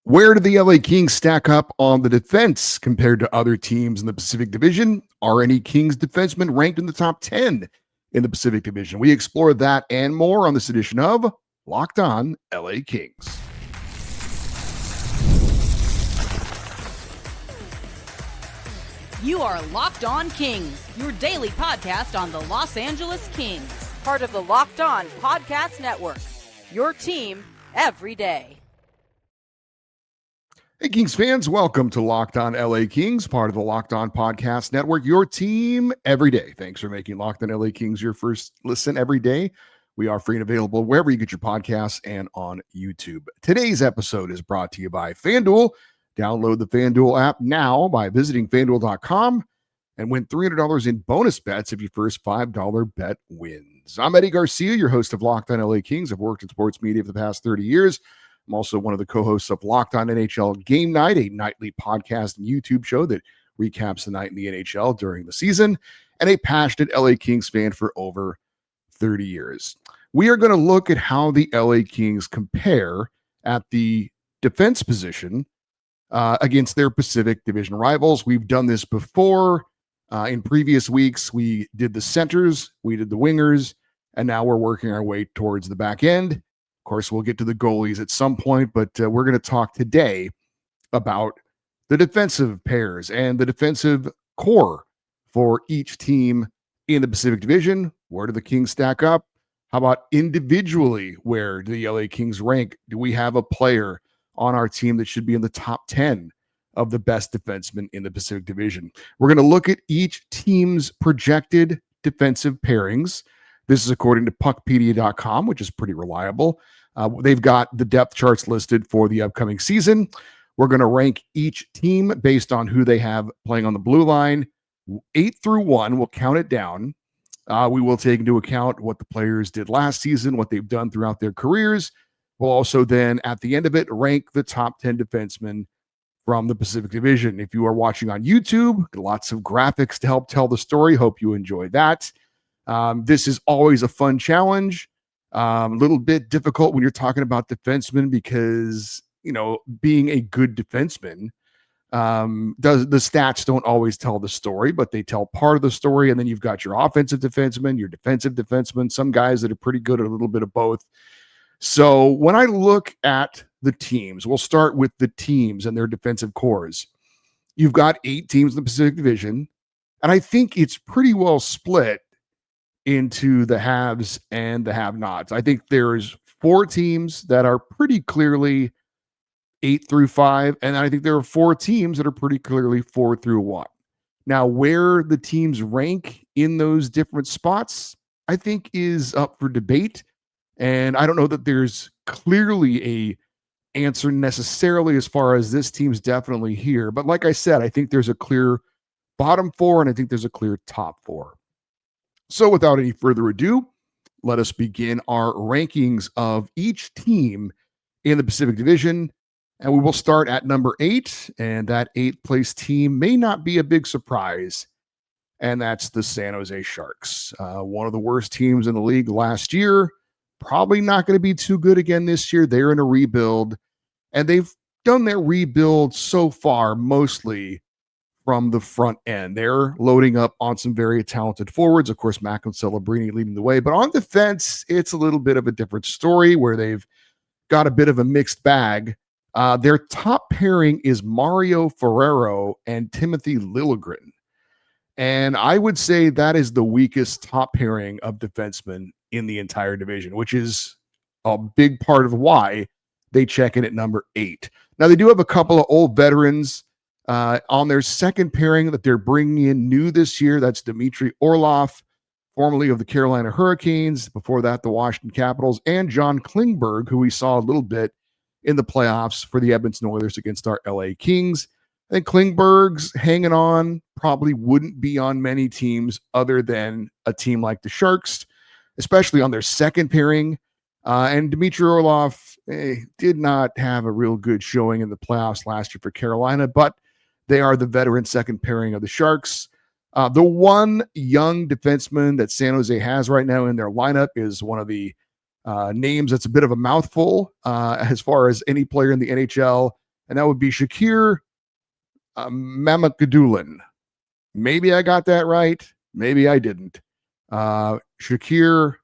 Where do the LA Kings stack up on the defense compared to other teams in the Pacific Division? Are any Kings defensemen ranked in the top 10 in the Pacific Division? We explore that and more on this edition of Locked On LA Kings. You are Locked On Kings, your daily podcast on the Los Angeles Kings, part of the Locked On Podcast Network, your team every day. Hey, Kings fans, welcome to Locked On LA Kings, part of the Locked On Podcast Network, your team every day. Thanks for making Locked On LA Kings your first listen every day. We are free and available wherever you get your podcasts and on YouTube. Today's episode is brought to you by FanDuel. Download the FanDuel app now by visiting FanDuel.com and win $300 in bonus bets if your first $5 bet wins. I'm Eddie Garcia, your host of Locked On LA Kings. I've worked in sports media for the past 30 years. I'm also one of the co-hosts of Locked On NHL Game Night, a nightly podcast and YouTube show that recaps the night in the NHL during the season, and a passionate LA Kings fan for over 30 years. We are going to look at how the LA Kings compare at the defense position against their Pacific Division rivals. We've done this before. In previous weeks, we did the centers, we did the wingers, and now we're working our way towards the back end. Of course, we'll get to the goalies at some point, but we're going to talk today about the defensive pairs and the defensive core for each team in the Pacific Division. Where do the Kings stack up? How about individually? Where do the LA Kings rank? Do we have a player on our team that should be in the top 10 of the best defensemen in the Pacific Division? We're going to look at each team's projected defensive pairings. This is according to puckpedia.com, which is pretty reliable. They've got the depth charts listed for the upcoming season. We're going to rank each team based on who they have playing on the blue line. 8 through 1, we'll count it down. We will take into account what the players did last season, what they've done throughout their careers. We'll also then, at the end of it, rank the top 10 defensemen from the Pacific Division. If you are watching on YouTube, lots of graphics to help tell the story. Hope you enjoy that. This is always a fun challenge. A little bit difficult when you're talking about defensemen because, being a good defenseman, the stats don't always tell the story, but they tell part of the story. And then you've got your offensive defenseman, your defensive defenseman, some guys that are pretty good at a little bit of both. So when I look at the teams, we'll start with the teams and their defensive cores. You've got 8 teams in the Pacific Division, and I think it's pretty well split into the haves and the have-nots. I think there's 4 teams that are pretty clearly 8 through 5, and I think there are 4 teams that are pretty clearly 4 through 1. Now, where the teams rank in those different spots, I think is up for debate. And I don't know that there's clearly a answer necessarily as far as this team's definitely here. But like I said, I think there's a clear bottom 4 and I think there's a clear top 4. So without any further ado, let us begin our rankings of each team in the Pacific Division. And we will start at number 8. And that 8th place team may not be a big surprise. And that's the San Jose Sharks. One of the worst teams in the league last year. Probably not going to be too good again this year. They're in a rebuild, and they've done their rebuild so far mostly from the front end. They're loading up on some very talented forwards. Of course, Mac and Celebrini leading the way. But on defense, it's a little bit of a different story where they've got a bit of a mixed bag. Their top pairing is Mario Ferrero and Timothy Liljegren. And I would say that is the weakest top pairing of defensemen in the entire division, which is a big part of why they check in at number 8. Now, they do have a couple of old veterans on their second pairing that they're bringing in new this year. That's Dmitry Orlov, formerly of the Carolina Hurricanes, before that the Washington Capitals, and John Klingberg, who we saw a little bit in the playoffs for the Edmonton Oilers against our LA Kings. I think Klingberg's hanging on, probably wouldn't be on many teams other than a team like the Sharks, especially on their second pairing. And Dmitry Orlov did not have a real good showing in the playoffs last year for Carolina, but they are the veteran second pairing of the Sharks. The one young defenseman that San Jose has right now in their lineup is one of the names that's a bit of a mouthful as far as any player in the NHL. and that would be Shakir Mamakadoulan. Maybe I got that right. Maybe I didn't. Shakir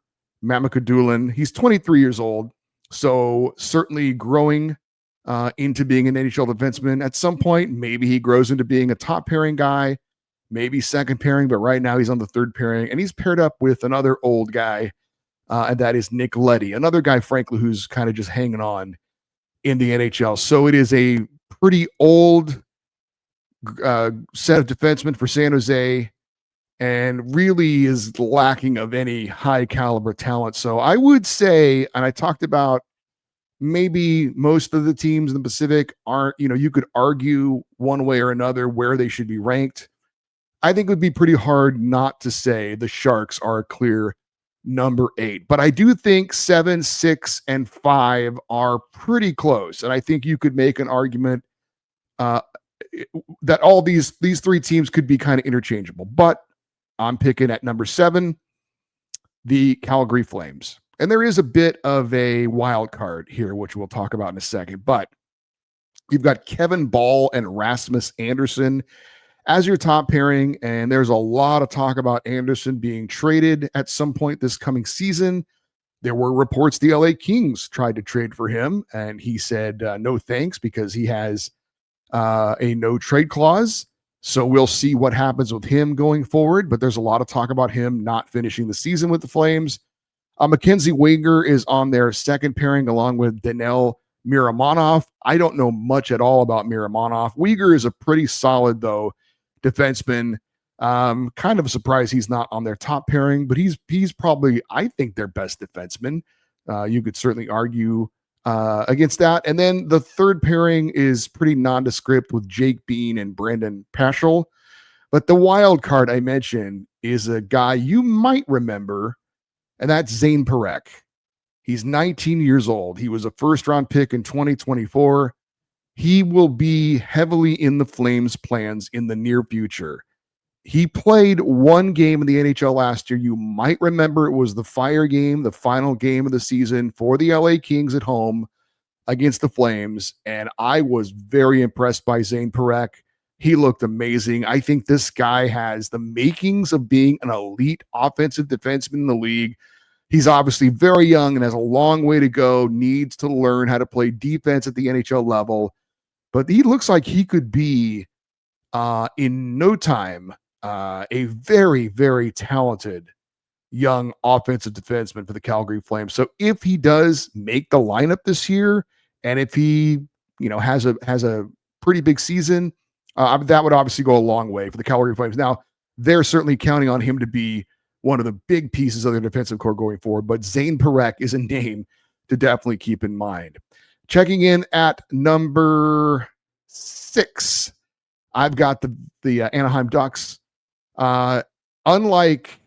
Mamakadoulan. He's 23 years old, so certainly growing into being an NHL defenseman. At some point, maybe he grows into being a top pairing guy, maybe second pairing, but right now he's on the third pairing, and he's paired up with another old guy, and that is Nick Leddy, another guy, frankly, who's kind of just hanging on in the NHL. So it is a pretty old set of defensemen for San Jose, and really is lacking of any high caliber talent. So I would say, and I talked about maybe most of the teams in the Pacific aren't, you could argue one way or another where they should be ranked. I think it would be pretty hard not to say the Sharks are a clear number 8, but I do think 7, 6, and 5 are pretty close. And I think you could make an argument that all these three teams could be kind of interchangeable, but I'm picking at number 7, the Calgary Flames. And there is a bit of a wild card here, which we'll talk about in a second, but you've got Kevin Ball and Rasmus Anderson as your top pairing, and there's a lot of talk about Anderson being traded at some point this coming season. There were reports the LA Kings tried to trade for him, and he said no thanks because he has a no trade clause. So we'll see what happens with him going forward, but there's a lot of talk about him not finishing the season with the Flames. Mackenzie Weegar is on their second pairing along with Danil Miramonov. I don't know much at all about Miramonov. Weegar is a pretty solid, though, defenseman. Kind of surprised he's not on their top pairing, but he's probably, I think, their best defenseman. You could certainly argue against that. And then the third pairing is pretty nondescript with Jake Bean and Brandon Paschal. But the wild card I mentioned is a guy you might remember, and that's Zane Parekh. He's 19 years old. He was a first-round pick in 2024. He will be heavily in the Flames' plans in the near future. He played one game in the NHL last year. You might remember it was the Fire game, the final game of the season for the LA Kings at home against the Flames, and I was very impressed by Zane Parekh. He looked amazing. I think this guy has the makings of being an elite offensive defenseman in the league. He's obviously very young and has a long way to go, needs to learn how to play defense at the NHL level, but he looks like he could be, in no time, a very, very talented young offensive defenseman for the Calgary Flames. So if he does make the lineup this year, and if he, has a pretty big season, that would obviously go a long way for the Calgary Flames. Now, they're certainly counting on him to be one of the big pieces of their defensive core going forward, but Zane Parekh is a name to definitely keep in mind. Checking in at number 6, I've got the Anaheim Ducks. Unlike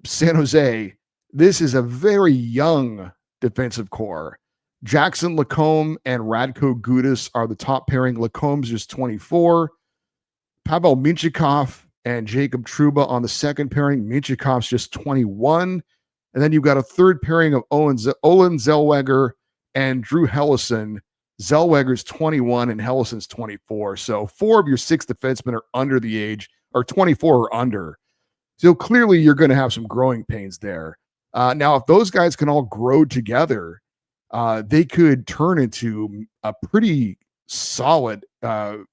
San Jose, this is a very young defensive core. Jackson Lacombe and Radko Gudas are the top pairing. Lacombe's just 24. Pavel Minchikov and Jacob Trouba on the second pairing. Minchikov's just 21. And then you've got a third pairing of Olin Zellweger and Drew Hellison. Zellweger's 21 and Hellison's 24. So 4 of your 6 defensemen are under the age, or 24 or under. So clearly you're going to have some growing pains there. Now, if those guys can all grow together, they could turn into a pretty solid,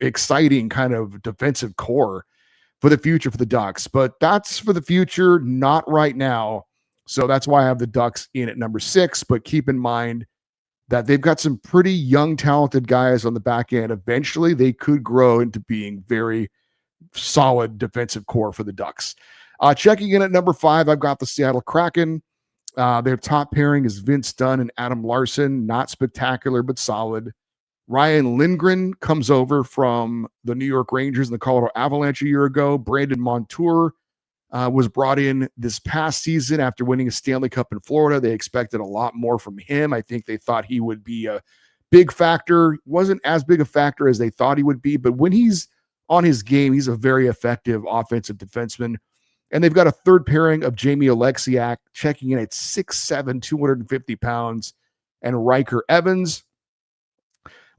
exciting kind of defensive core for the future for the Ducks. But that's for the future, not right now. So that's why I have the Ducks in at number 6. But keep in mind that they've got some pretty young, talented guys on the back end. Eventually, they could grow into being very solid defensive core for the Ducks. Checking in at number 5, I've got the Seattle Kraken. Their top pairing is Vince Dunn and Adam Larson. Not spectacular, but solid. Ryan Lindgren comes over from the New York Rangers and the Colorado Avalanche a year ago. Brandon Montour was brought in this past season after winning a Stanley Cup in Florida. They expected a lot more from him. I think they thought he would be a big factor. Wasn't as big a factor as they thought he would be, but when he's on his game, he's a very effective offensive defenseman. And they've got a third pairing of Jamie Oleksiak checking in at 6'7", 250 pounds, and Riker Evans.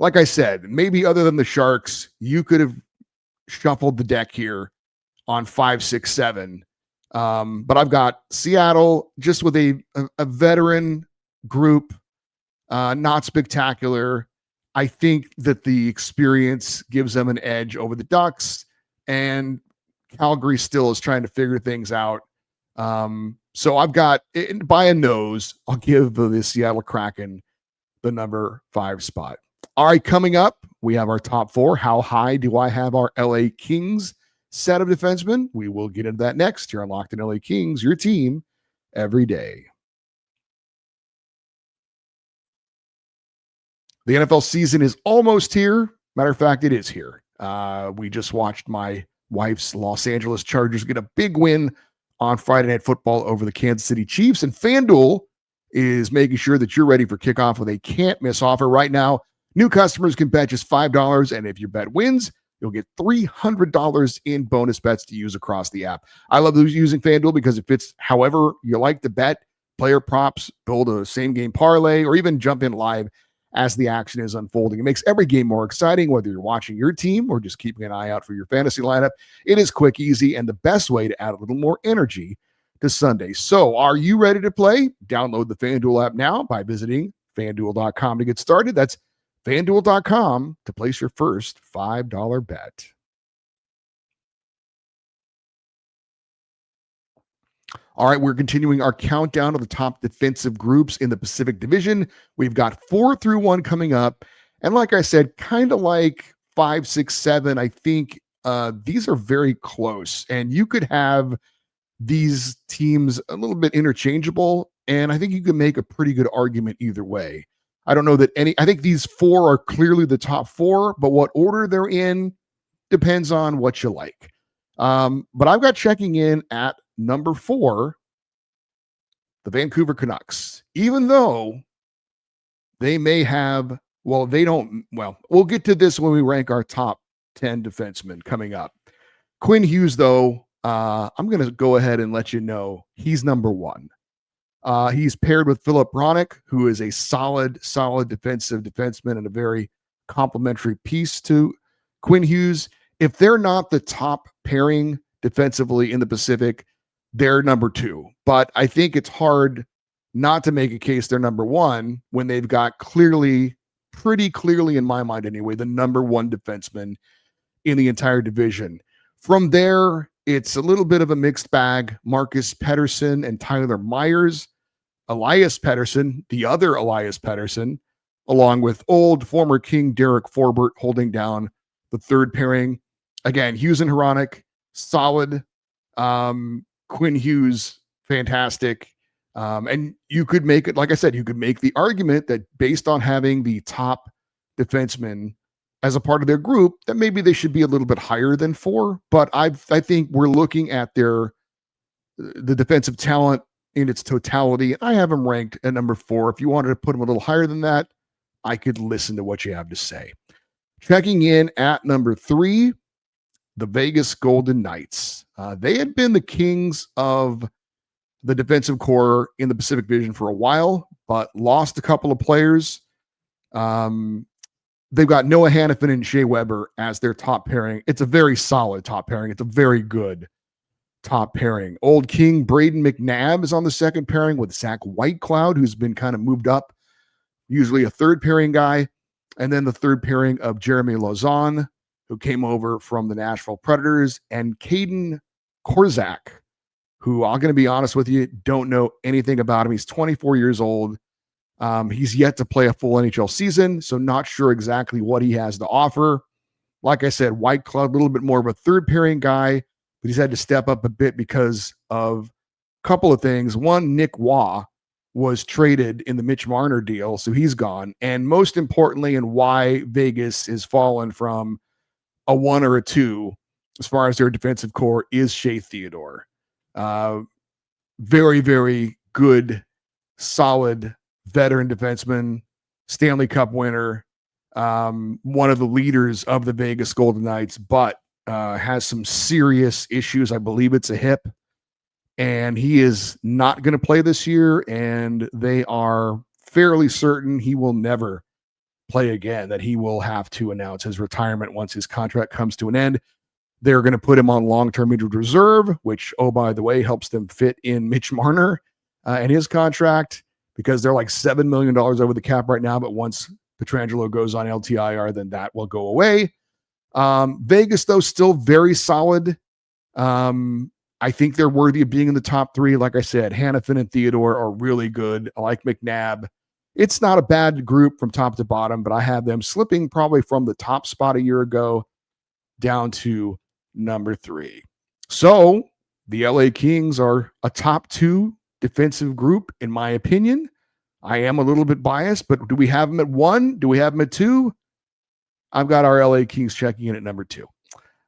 like I said, maybe other than the Sharks, you could have shuffled the deck here on 5, 6, 7. But I've got Seattle just with a veteran group, not spectacular. I think that the experience gives them an edge over the Ducks, and Calgary still is trying to figure things out. So I've got, by a nose, I'll give the Seattle Kraken the number 5 spot. All right, coming up, we have our top 4. How high do I have our LA Kings set of defensemen? We will get into that next here on Locked in LA Kings, your team every day. The NFL season is almost here. Matter of fact, it is here. We just watched my wife's Los Angeles Chargers get a big win on Friday Night Football over the Kansas City Chiefs, and FanDuel is making sure that you're ready for kickoff with a can't-miss offer right now. New customers can bet just $5, and if your bet wins, you'll get $300 in bonus bets to use across the app. I love using FanDuel because it fits however you like to bet, player props, build a same-game parlay, or even jump in live as the action is unfolding. It makes every game more exciting, whether you're watching your team or just keeping an eye out for your fantasy lineup. It is quick, easy, and the best way to add a little more energy to Sunday. So are you ready to play? Download the FanDuel app now by visiting FanDuel.com to get started. That's FanDuel.com to place your first $5 bet. All right, we're continuing our countdown of the top defensive groups in the Pacific Division. We've got 4 through 1 coming up. And like I said, kind of like 5, 6, 7, I think these are very close. And you could have these teams a little bit interchangeable. And I think you can make a pretty good argument either way. I don't know that I think these 4 are clearly the top 4, but what order they're in depends on what you like. But I've got checking in at number 4, the Vancouver Canucks. Even though they may have, we'll get to this when we rank our top 10 defensemen coming up. Quinn Hughes, though, I'm going to go ahead and let you know he's number 1. He's paired with Philip Hronek, who is a solid defensive defenseman and a very complimentary piece to Quinn Hughes. If they're not the top pairing defensively in the Pacific, they're number 2. But I think it's hard not to make a case they're number 1 when they've got pretty clearly in my mind anyway, the number 1 defenseman in the entire division. From there, it's a little bit of a mixed bag. Marcus Pettersson and Tyler Myers, Elias Pettersson, the other Elias Pettersson, along with old former King Derek Forbort holding down the third pairing. Again, Hughes and Hronek, solid. Quinn Hughes, fantastic. And you could make it, like I said, you could make the argument that based on having the top defenseman as a part of their group, that maybe they should be a little bit higher than 4. But I think we're looking at the defensive talent in its totality. I have them ranked at number 4. If you wanted to put them a little higher than that, I could listen to what you have to say. Checking in at number 3, the Vegas Golden Knights. They had been the kings of the defensive core in the Pacific Division for a while, but lost a couple of players. They've got Noah Hannafin and Shea Weber as their top pairing. It's a very solid top pairing. It's a very good top pairing. Old King Braden McNabb is on the second pairing with Zach Whitecloud, who's been kind of moved up, usually a third pairing guy. And then the third pairing of Jeremy Lauzon, who came over from the Nashville Predators, and Caden Korzak, who I'm going to be honest with you, don't know anything about him. He's 24 years old. He's yet to play a full NHL season, so not sure exactly what he has to offer. Like I said, Whitecloud, a little bit more of a third pairing guy, but he's had to step up a bit because of a couple of things. One, Nick Waugh was traded in the Mitch Marner deal, so he's gone. And most importantly, and why Vegas is fallen from a 1 or a 2 as far as their defensive core is Shea Theodore. Very, very good, solid veteran defenseman, Stanley Cup winner, one of the leaders of the Vegas Golden Knights, but has some serious issues. I believe it's a hip, and he is not going to play this year, and they are fairly certain he will never play again, that he will have to announce his retirement once his contract comes to an end. They're going to put him on long-term injured reserve, which, oh, by the way, helps them fit in Mitch Marner and his contract, because they're like $7 million over the cap right now. But once Pietrangelo goes on LTIR, then that will go away. Vegas, though, still very solid. I think they're worthy of being in the top three. Like I said, Hannafin and Theodore are really good. I like McNabb. It's not a bad group from top to bottom, but I have them slipping probably from the top spot a year ago down to number 3. So the LA Kings are a top 2 defensive group, in my opinion. I am a little bit biased, but do we have them at 1? Do we have them at 2? I've got our LA Kings checking in at number 2.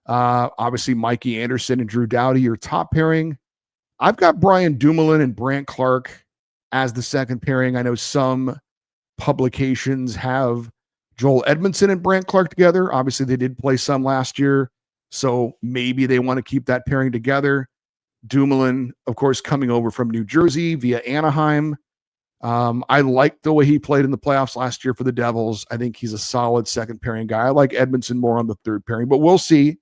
Obviously, Mikey Anderson and Drew Doughty, your top pairing. I've got Brian Dumoulin and Brant Clark as the second pairing. I know some publications have Joel Edmondson and Brant Clark together. Obviously, they did play some last year, so maybe they want to keep that pairing together. Dumoulin, of course, coming over from New Jersey via Anaheim. I like the way he played in the playoffs last year for the Devils. I think he's a solid second pairing guy. I like Edmondson more on the third pairing, but we'll see.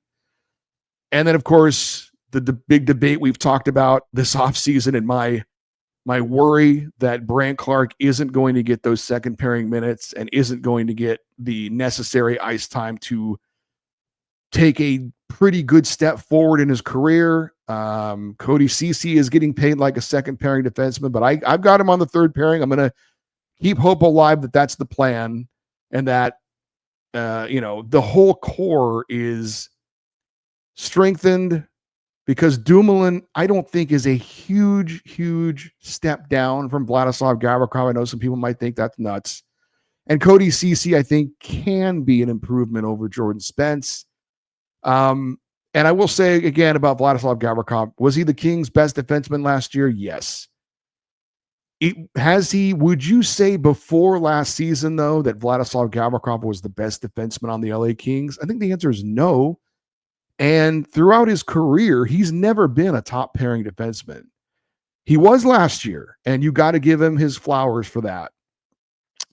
And then, of course, the big debate we've talked about this offseason, and my worry that Brant Clark isn't going to get those second pairing minutes and isn't going to get the necessary ice time to take a pretty good step forward in his career. Cody Ceci is getting paid like a second pairing defenseman, but I've got him on the third pairing. I'm going to keep hope alive that that's the plan, and that, the whole core is strengthened, because Dumoulin, I don't think, is a huge step down from Vladislav Gavrikov. I know some people might think that's nuts. And Cody Ceci, I think, can be an improvement over Jordan Spence. And I will say again about Vladislav Gavrikov, was he the Kings' best defenseman last year? Yes. Would you say before last season, though, that Vladislav Gavrikov was the best defenseman on the LA Kings? I think the answer is no. And throughout his career, he's never been a top pairing defenseman. He was last year, and you got to give him his flowers for that.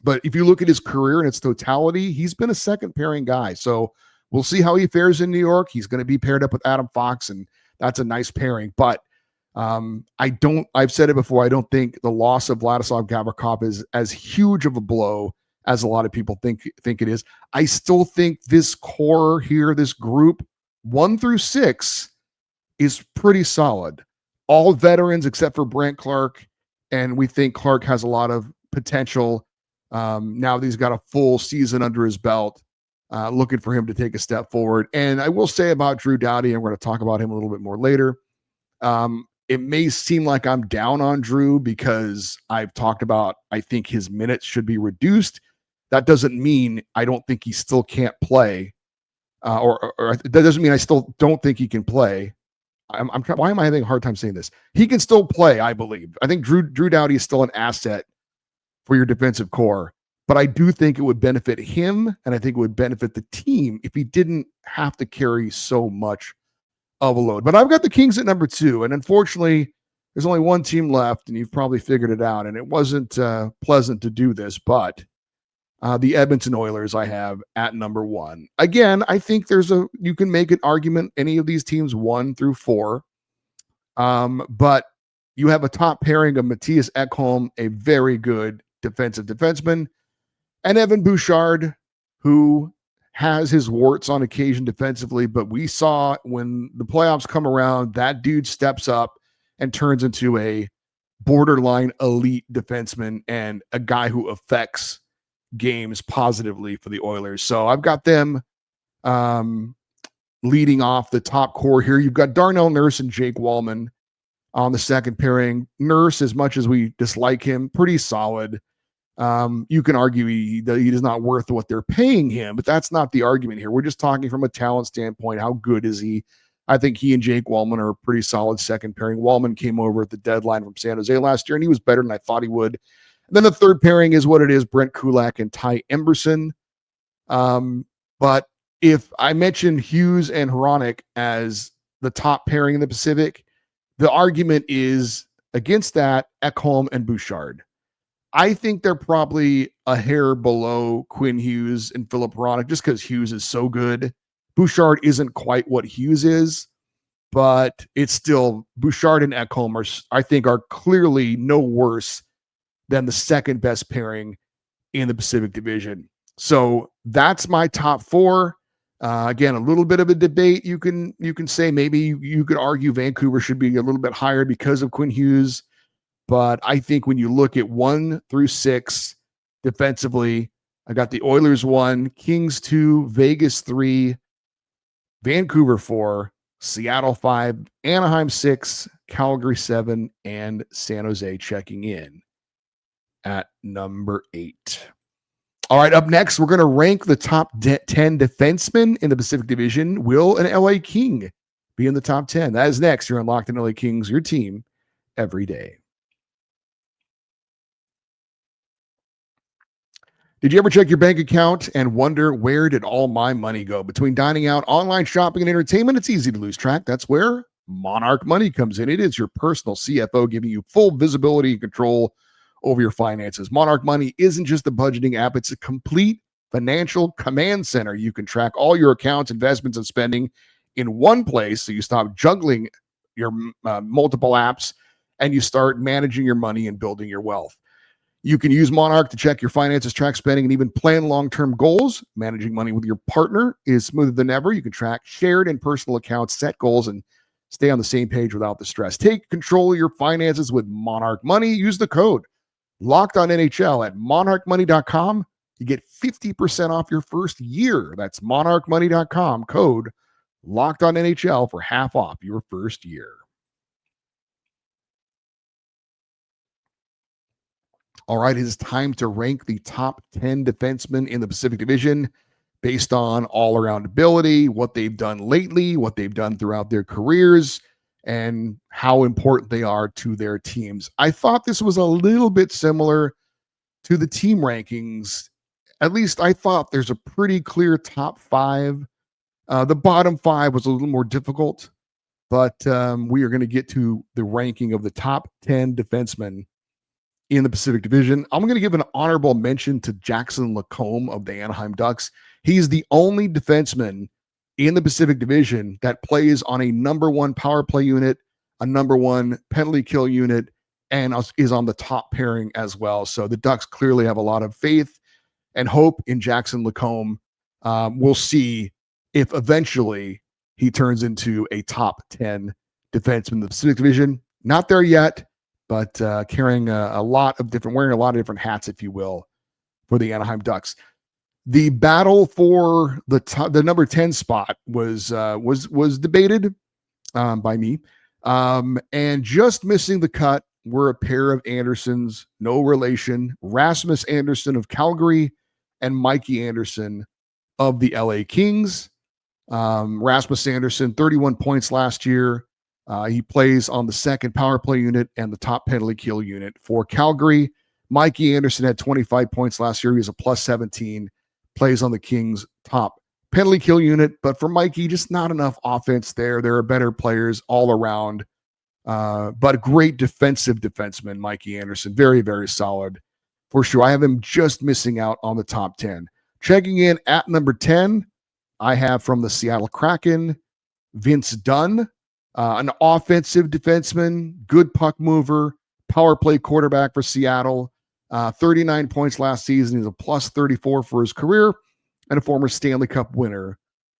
But if you look at his career in its totality, he's been a second pairing guy. So we'll see how he fares in New York. He's going to be paired up with Adam Fox, and that's a nice pairing. But I've said it before, I don't think the loss of Vladislav Gavrikov is as huge of a blow as a lot of people think it is. I still think this core here, this group, 1 through 6, is pretty solid. All veterans except for Brant Clark, and we think Clark has a lot of potential. Now that he's got a full season under his belt, looking for him to take a step forward. And I will say about Drew Doughty, and we're going to talk about him a little bit more later. It may seem like I'm down on Drew because I've talked about, I think his minutes should be reduced. That doesn't mean I don't think he still can't play. Or that doesn't mean I still don't think he can play. Why am I having a hard time saying this? He can still play, I believe. I think Drew Doughty is still an asset for your defensive core, but I do think it would benefit him, and I think it would benefit the team if he didn't have to carry so much of a load. But I've got the Kings at number 2, and unfortunately, there's only one team left, and you've probably figured it out, and it wasn't pleasant to do this, but the Edmonton Oilers I have at number 1. Again, I think you can make an argument any of these teams 1 through 4. But you have a top pairing of Matthias Ekholm, a very good defensive defenseman, and Evan Bouchard, who has his warts on occasion defensively, but we saw when the playoffs come around, that dude steps up and turns into a borderline elite defenseman and a guy who affects games positively for the Oilers. So I've got them leading off the top core here. You've got Darnell Nurse and Jake Wallman on the second pairing. Nurse, as much as we dislike him, pretty solid. You can argue he is not worth what they're paying him, but that's not the argument here. We're just talking from a talent standpoint. How good is he? I think he and Jake Wallman are a pretty solid second pairing. Wallman came over at the deadline from San Jose last year, and he was better than I thought he would. And then the third pairing is what it is, Brent Kulak and Ty Emberson. But if I mention Hughes and Hronik as the top pairing in the Pacific, the argument is against that, Ekholm and Bouchard. I think they're probably a hair below Quinn Hughes and Philip Hronik just because Hughes is so good. Bouchard isn't quite what Hughes is, but it's still Bouchard and Ekholm I think, are clearly no worse than the second best pairing in the Pacific Division. So that's my top four. Again, a little bit of a debate. You can say maybe you could argue Vancouver should be a little bit higher because of Quinn Hughes, but I think when you look at 1 through 6 defensively, I got the Oilers 1, Kings 2, Vegas 3, Vancouver 4, Seattle 5, Anaheim 6, Calgary 7, and San Jose checking in at number 8. All right, up next, we're going to rank the top 10 defensemen in the Pacific Division. Will an LA King be in the top 10? That is next. You're on Locked On LA Kings, your team every day. Did you ever check your bank account and wonder, where did all my money go? Between dining out, online shopping, and entertainment, it's easy to lose track. That's where Monarch Money comes in. It is your personal CFO, giving you full visibility and control over your finances. Monarch Money isn't just a budgeting app, it's a complete financial command center. You can track all your accounts, investments, and spending in one place, so you stop juggling your multiple apps and you start managing your money and building your wealth. You can use Monarch to check your finances, track spending, and even plan long-term goals. Managing money with your partner is smoother than ever. You can track shared and personal accounts, set goals, and stay on the same page without the stress. Take control of your finances with Monarch Money. Use the code Locked On NHL at monarchmoney.com. You get 50% off your first year. That's monarchmoney.com. Code Locked On NHL for half off your first year. All right, it is time to rank the top 10 defensemen in the Pacific Division based on all-around ability, what they've done lately, what they've done throughout their careers, and how important they are to their teams. I thought this was a little bit similar to the team rankings. At least I thought there's a pretty clear top 5. The bottom 5 was a little more difficult, but we are going to get to the ranking of the top 10 defensemen in the Pacific Division. I'm going to give an honorable mention to Jackson Lacombe of the Anaheim Ducks. He's the only defenseman in the Pacific Division that plays on a number 1 power play unit, a number 1 penalty kill unit, and is on the top pairing as well. So the Ducks clearly have a lot of faith and hope in Jackson Lacombe. We'll see if eventually he turns into a top 10 defenseman in the Pacific Division. Not there yet, but wearing a lot of different hats, if you will, for the Anaheim Ducks. The battle for the number 10 spot was debated by me, and just missing the cut were a pair of Andersons, no relation, Rasmus Andersson of Calgary and Mikey Anderson of the LA Kings. Rasmus Andersson, 31 points last year. He plays on the second power play unit and the top penalty kill unit for Calgary. Mikey Anderson had 25 points last year. He was a plus 17, plays on the Kings' top penalty kill unit. But for Mikey, just not enough offense there. There are better players all around, but a great defenseman, Mikey Anderson. Very, very solid for sure. I have him just missing out on the top 10. Checking in at number 10, I have from the Seattle Kraken, Vince Dunn. An offensive defenseman, good puck mover, power play quarterback for Seattle. 39 points last season. He's a plus 34 for his career, and a former Stanley Cup winner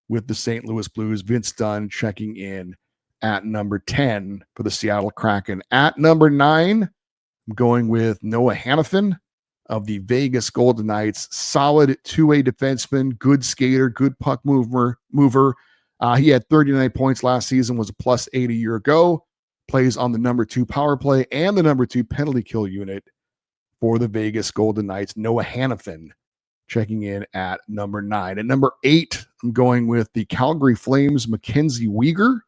with the St. Louis Blues. Vince Dunn checking in at number 10 for the Seattle Kraken. At number 9, I'm going with Noah Hanifin of the Vegas Golden Knights. Solid two-way defenseman, good skater, good puck mover. He had 39 points last season, was a plus 8 a year ago, plays on the number 2 power play and the number 2 penalty kill unit for the Vegas Golden Knights. Noah Hanifin checking in at number 9. At number 8, I'm going with the Calgary Flames, Mackenzie Weegar.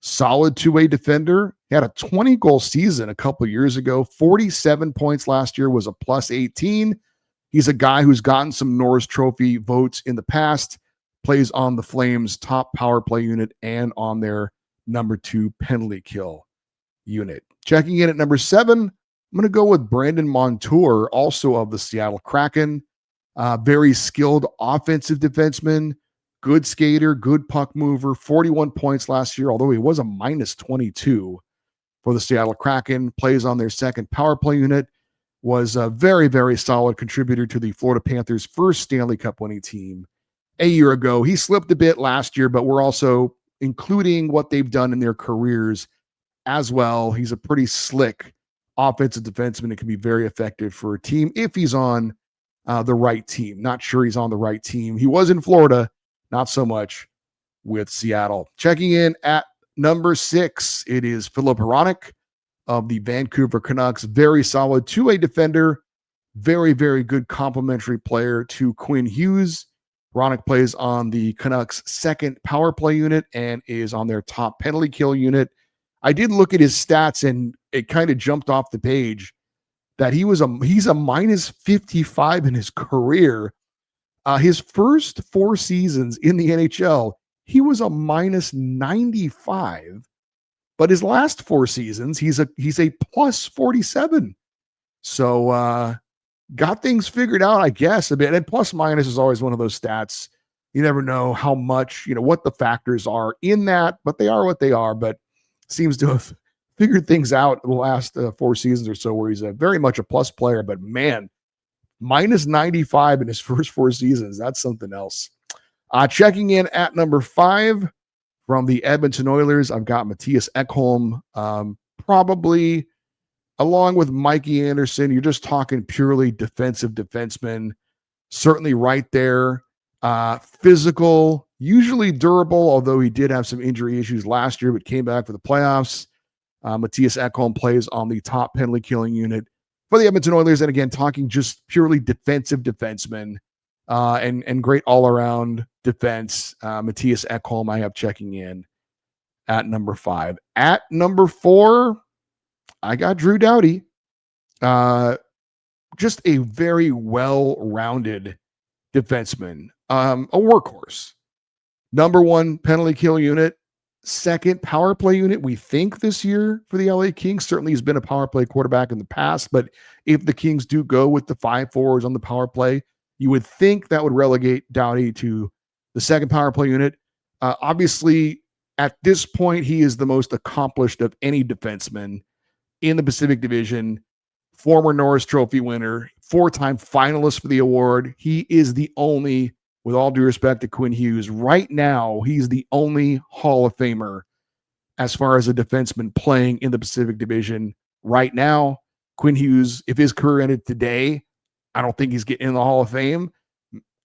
Solid two-way defender. He had a 20-goal season a couple years ago, 47 points last year, was a plus 18. He's a guy who's gotten some Norris Trophy votes in the past. Plays on the Flames' top power play unit and on their number 2 penalty kill unit. Checking in at number 7, I'm going to go with Brandon Montour, also of the Seattle Kraken. Very skilled offensive defenseman, good skater, good puck mover, 41 points last year, although he was a minus 22 for the Seattle Kraken. Plays on their second power play unit, was a very, very solid contributor to the Florida Panthers' first Stanley Cup winning team a year ago. He slipped a bit last year, but we're also including what they've done in their careers as well. He's a pretty slick offensive defenseman and can be very effective for a team if he's on the right team. Not sure he's on the right team. He was in Florida, not so much with Seattle. Checking in at number 6, it is Philip Hronek of the Vancouver Canucks. Very solid two-way defender, very, very good complementary player to Quinn Hughes. Hronek plays on the Canucks' second power play unit and is on their top penalty kill unit. I did look at his stats and it kind of jumped off the page that he's a minus 55 in his career. His first 4 seasons in the NHL, he was a minus 95, but his last 4 seasons, he's a plus 47. So got things figured out, I guess, a bit. And plus minus is always one of those stats. You never know how much, what the factors are in that, but they are what they are. But seems to have figured things out the last 4 seasons or so, where he's very much a plus player. But man, minus 95 in his first 4 seasons, that's something else. Checking in at number 5 from the Edmonton Oilers, I've got Matthias Ekholm, probably along with Mikey Anderson. You're just talking purely defensive defenseman, certainly right there. Physical, usually durable, although he did have some injury issues last year, but came back for the playoffs. Matthias Ekholm plays on the top penalty killing unit for the Edmonton Oilers. And again, talking just purely defensive defenseman and great all-around defense. Matthias Ekholm, I have checking in at number 5. At number 4, I got Drew Doughty. Just a very well-rounded defenseman, a workhorse. Number 1 penalty kill unit, second power play unit, we think, this year for the LA Kings. Certainly he's been a power play quarterback in the past, but if the Kings do go with the 5 forwards on the power play, you would think that would relegate Doughty to the second power play unit. Obviously, at this point, he is the most accomplished of any defenseman in the Pacific Division. Former Norris Trophy winner, 4-time finalist for the award. He is the only, with all due respect to Quinn Hughes, right now, he's the only Hall of Famer as far as a defenseman playing in the Pacific Division right now. Quinn Hughes, if his career ended today, I don't think he's getting in the Hall of Fame.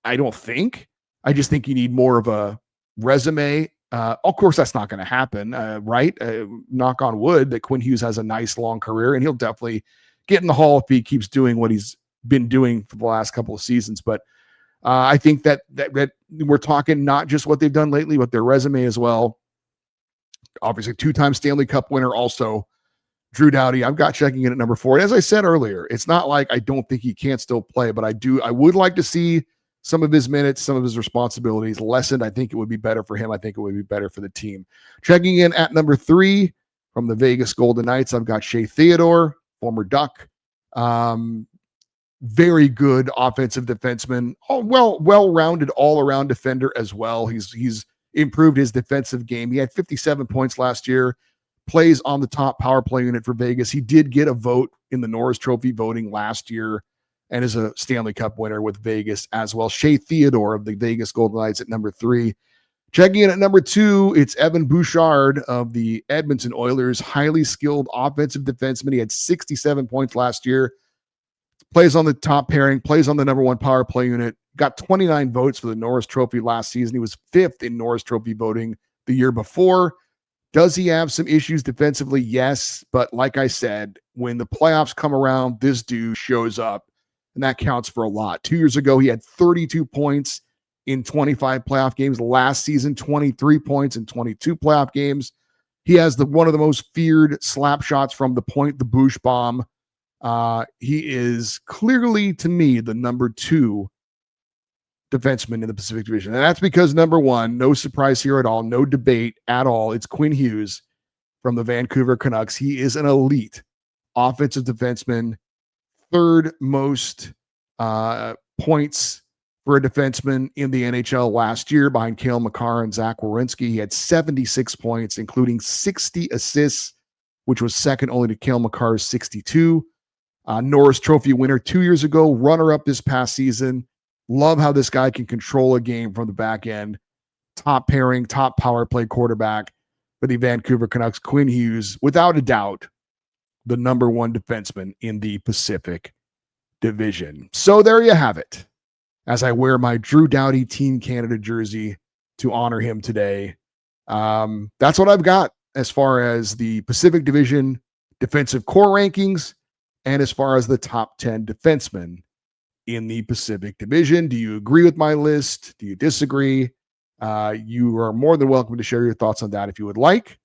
I don't think. I just think you need more of a resume. Of course, that's not going to happen, right? Knock on wood that Quinn Hughes has a nice long career, and he'll definitely get in the Hall if he keeps doing what he's been doing for the last couple of seasons. But I think that we're talking not just what they've done lately, but their resume as well. Obviously, 2-time Stanley Cup winner also. Drew Doughty, I've got checking in at number 4. And as I said earlier, it's not like I don't think he can't still play, but I would like to see some of his minutes, some of his responsibilities lessened. I think it would be better for him. I think it would be better for the team. Checking in at number 3 from the Vegas Golden Knights, I've got Shea Theodore, former Duck. Very good offensive defenseman. Well-rounded all-around defender as well. He's improved his defensive game. He had 57 points last year. Plays on the top power play unit for Vegas. He did get a vote in the Norris Trophy voting last year and is a Stanley Cup winner with Vegas as well. Shea Theodore of the Vegas Golden Knights at number 3. Checking in at number 2, it's Evan Bouchard of the Edmonton Oilers. Highly skilled offensive defenseman. He had 67 points last year. Plays on the top pairing. Plays on the number 1 power play unit. Got 29 votes for the Norris Trophy last season. He was 5th in Norris Trophy voting the year before. Does he have some issues defensively? Yes. But like I said, when the playoffs come around, this dude shows up, and that counts for a lot. 2 years ago, he had 32 points in 25 playoff games. Last season, 23 points in 22 playoff games. He has one of the most feared slap shots from the point, the Bouch bomb. He is clearly, to me, the number 2 defenseman in the Pacific Division. And that's because, number 1, no surprise here at all, no debate at all. It's Quinn Hughes from the Vancouver Canucks. He is an elite offensive defenseman, third most points for a defenseman in the NHL last year behind Cale Makar and Zach Werenski. He had 76 points, including 60 assists, which was second only to Cale Makar's 62. Norris Trophy winner 2 years ago, runner-up this past season. Love how this guy can control a game from the back end. Top pairing, top power play quarterback for the Vancouver Canucks. Quinn Hughes, without a doubt, the number one defenseman in the Pacific Division. So there you have it. As I wear my Drew Doughty Team Canada jersey to honor him today. That's what I've got as far as the Pacific Division defensive core rankings and as far as the top 10 defensemen in the Pacific Division. Do you agree with my list? Do you disagree? You are more than welcome to share your thoughts on that if you would like.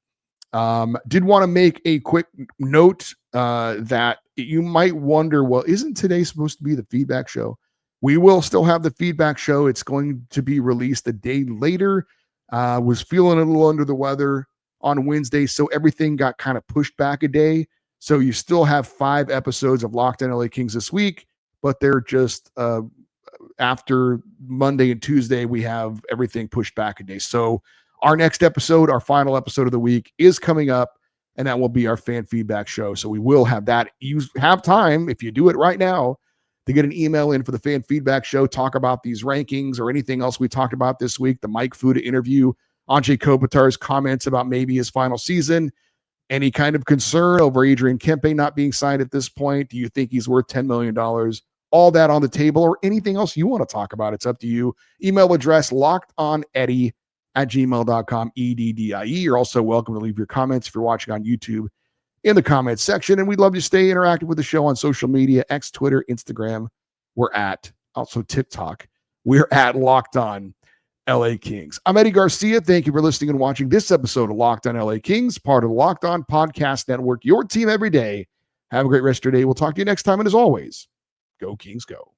Did want to make a quick note that you might wonder, well, isn't today supposed to be the feedback show? We will still have the feedback show. It's going to be released a day later. Was feeling a little under the weather on Wednesday, so everything got kind of pushed back a day. So you still have 5 episodes of Locked On LA Kings this week, but they're just after Monday and Tuesday, we have everything pushed back a day. So our next episode, our final episode of the week, is coming up, and that will be our fan feedback show. So we will have that. You have time, if you do it right now, to get an email in for the fan feedback show, talk about these rankings or anything else we talked about this week, the Mike Fuda interview, Anze Kopitar's comments about maybe his final season, any kind of concern over Adrian Kempe not being signed at this point. Do you think he's worth $10 million? All that on the table, or anything else you want to talk about. It's up to you. Email address lockedoneddie@gmail.com, EDDIE. You're also welcome to leave your comments if you're watching on YouTube in the comments section. And we'd love to stay interactive with the show on social media, X, Twitter, Instagram. We're at, also TikTok. We're at Locked On LA Kings. I'm Eddie Garcia. Thank you for listening and watching this episode of Locked On LA Kings, part of the Locked On Podcast Network, your team every day. Have a great rest of your day. We'll talk to you next time. And as always, go Kings, go.